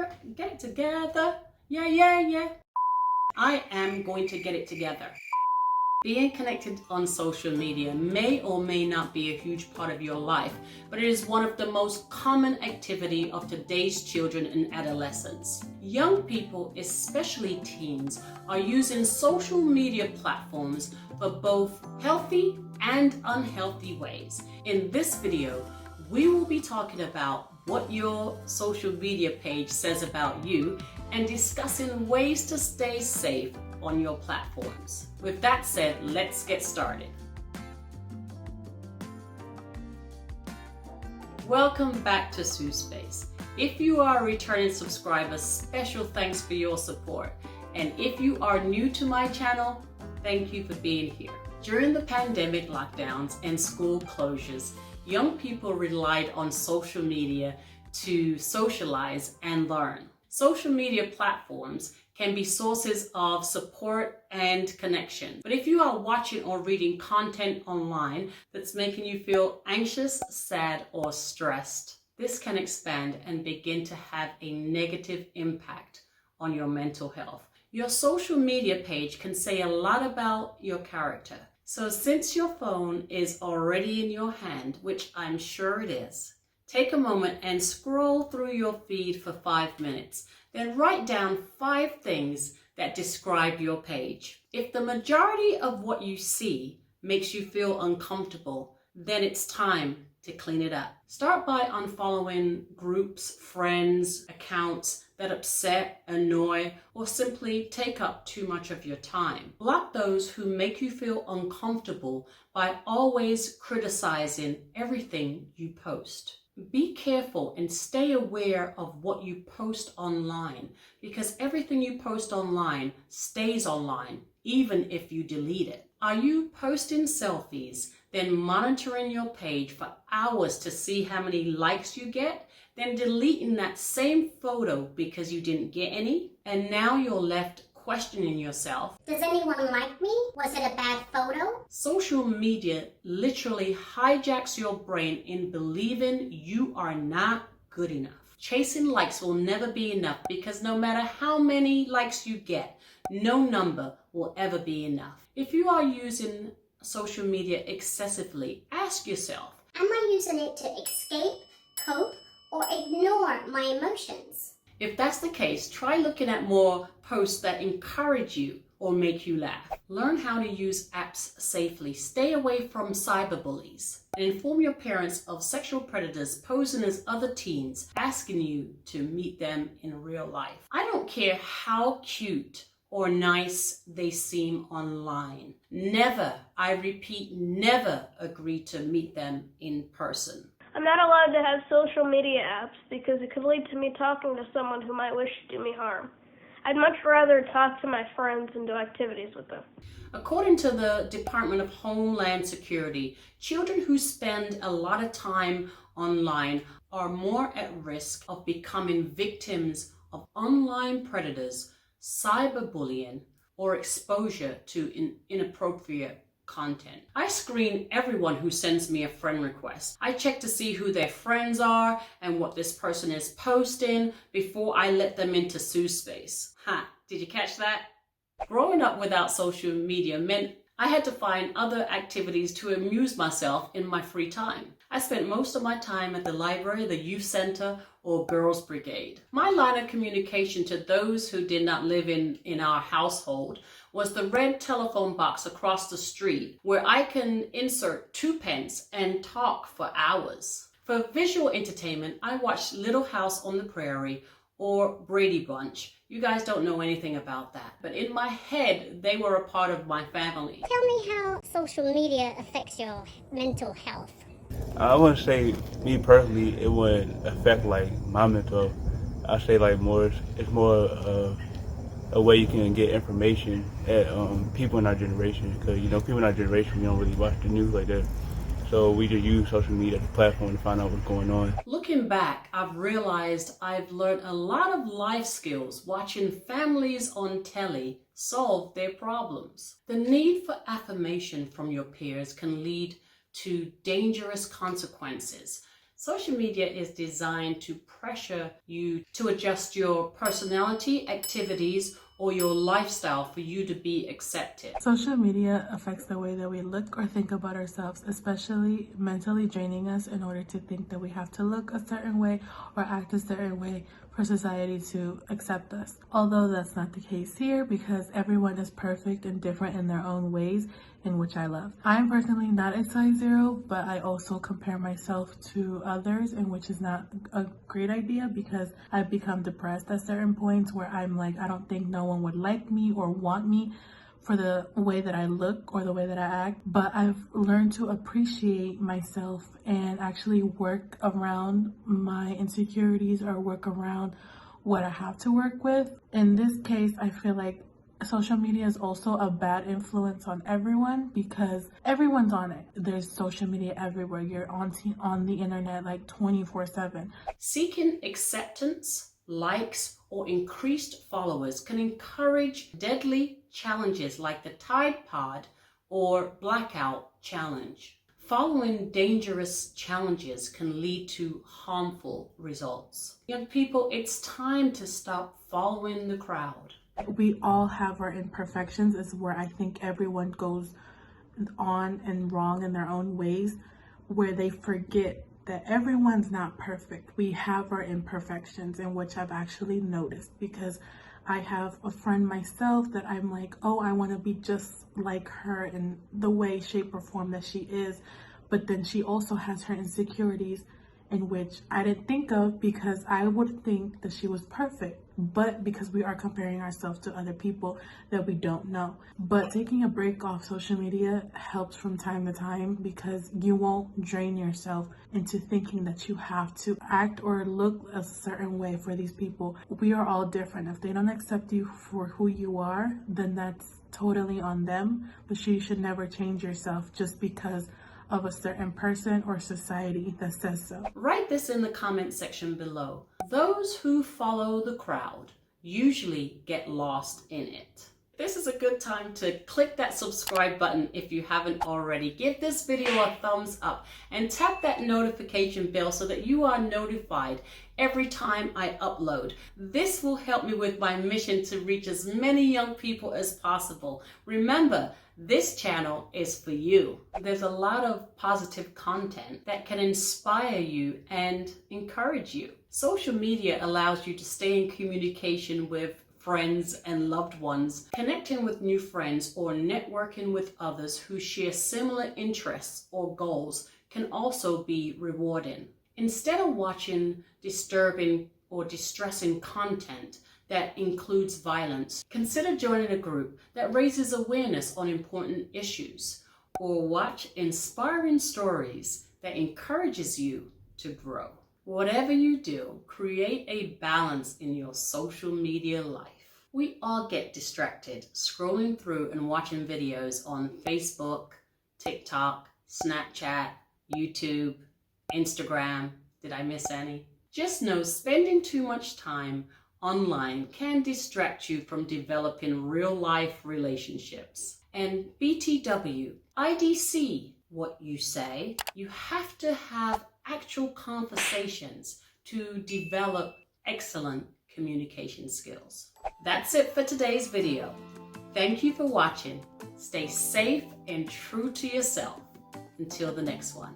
together. Get it together. Yeah. I am going to get it together. Being connected on social media may or may not be a huge part of your life, but it is one of the most common activity of today's children and adolescents. Young people, especially teens, are using social media platforms for both healthy and unhealthy ways. In this video, we will be talking about what your social media page says about you and discussing ways to stay safe on your platforms. With that said, let's get started. Welcome back to Sue Space. If you are a returning subscriber, special thanks for your support. And if you are new to my channel, thank you for being here. During the pandemic lockdowns and school closures, young people relied on social media to socialize and learn. Social media platforms can be sources of support and connection. But if you are watching or reading content online that's making you feel anxious, sad, or stressed, this can expand and begin to have a negative impact on your mental health. Your social media page can say a lot about your character. So since your phone is already in your hand, which I'm sure it is, take a moment and scroll through your feed for 5 minutes. Then write down 5 things that describe your page. If the majority of what you see makes you feel uncomfortable, then it's time to clean it up. Start by unfollowing groups, friends, accounts that upset, annoy, or simply take up too much of your time. Block those who make you feel uncomfortable by always criticizing everything you post. Be careful and stay aware of what you post online, because everything you post online stays online, even if you delete it. Are you posting selfies, then monitoring your page for hours to see how many likes you get, then deleting that same photo because you didn't get any, and now you're left questioning yourself? Does anyone like me? Was it a bad photo? Social media literally hijacks your brain in believing you are not good enough. Chasing likes will never be enough, because no matter how many likes you get, no number will ever be enough. If you are using social media excessively, ask yourself, Am I using it to escape, cope, or ignore my emotions? if that's the case, try looking at more posts that encourage you or make you laugh. Learn how to use apps safely. Stay away from cyberbullies. And inform your parents of sexual predators posing as other teens, asking you to meet them in real life. I don't care how cute or nice they seem online. Never, I repeat, never agree to meet them in person. I'm not allowed to have social media apps because it could lead to me talking to someone who might wish to do me harm. I'd much rather talk to my friends and do activities with them. According to the Department of Homeland Security, children who spend a lot of time online are more at risk of becoming victims of online predators, cyberbullying, or exposure to inappropriate content. I screen everyone who sends me a friend request. I check to see who their friends are and what this person is posting before I let them into Sue Space. Did you catch that? Growing up without social media meant I had to find other activities to amuse myself in my free time. I spent most of my time at the library, the youth center, or Girls Brigade. My line of communication to those who did not live in our household was the red telephone box across the street, where I can insert 2 pence and talk for hours. For visual entertainment, I watched Little House on the Prairie or Brady Bunch. You guys don't know anything about that, but in my head, they were a part of my family. Tell me how social media affects your mental health. I wouldn't say, me personally, it wouldn't affect like my mental. I say like it's more a way you can get information at people in our generation, because people in our generation, we don't really watch the news like that. So we just use social media as a platform to find out what's going on. Looking back, I've realized I've learned a lot of life skills watching families on telly solve their problems. The need for affirmation from your peers can lead to dangerous consequences, Social media is designed to pressure you to adjust your personality, activities, or your lifestyle for you to be accepted. Social media affects the way that we look or think about ourselves, especially mentally draining us in order to think that we have to look a certain way or act a certain way for society to accept us. Although that's not the case here, because everyone is perfect and different in their own ways, in which I love. I'm personally not a size 0, but I also compare myself to others, and which is not a great idea because I've become depressed at certain points where I'm like, I don't think no one would like me or want me for the way that I look or the way that I act. But I've learned to appreciate myself and actually work around my insecurities or work around what I have to work with. In this case, I feel like social media is also a bad influence on everyone because everyone's on it. There's social media everywhere. You're on the internet like 24/7. Seeking acceptance, likes, or increased followers can encourage deadly challenges like the Tide Pod or Blackout Challenge. Following dangerous challenges can lead to harmful results. Young people, it's time to stop following the crowd. We all have our imperfections, is where I think everyone goes on and wrong in their own ways, where they forget that everyone's not perfect. We have our imperfections, in which I've actually noticed, because I have a friend myself that I'm like, oh, I want to be just like her in the way, shape, or form that she is. But then she also has her insecurities, in which I didn't think of because I would think that she was perfect. But because we are comparing ourselves to other people that we don't know. But taking a break off social media helps from time to time, because you won't drain yourself into thinking that you have to act or look a certain way for these people. We are all different. If they don't accept you for who you are, then that's totally on them. But you should never change yourself just because of a certain person or society that says so. Write this in the comment section below. Those who follow the crowd usually get lost in it. This is a good time to click that subscribe button if you haven't already. Give this video a thumbs up and tap that notification bell so that you are notified every time I upload. This will help me with my mission to reach as many young people as possible. Remember, this channel is for you. There's a lot of positive content that can inspire you and encourage you. Social media allows you to stay in communication with friends and loved ones, connecting with new friends or networking with others who share similar interests or goals can also be rewarding. Instead of watching disturbing or distressing content that includes violence, consider joining a group that raises awareness on important issues, or watch inspiring stories that encourages you to grow. Whatever you do, create a balance in your social media life. We all get distracted scrolling through and watching videos on Facebook, TikTok, Snapchat, YouTube, Instagram. Did I miss any? Just know spending too much time online can distract you from developing real-life relationships. And BTW, IDC, what you say, you have to have actual conversations to develop excellent communication skills. That's it for today's video. Thank you for watching. Stay safe and true to yourself. Until the next one.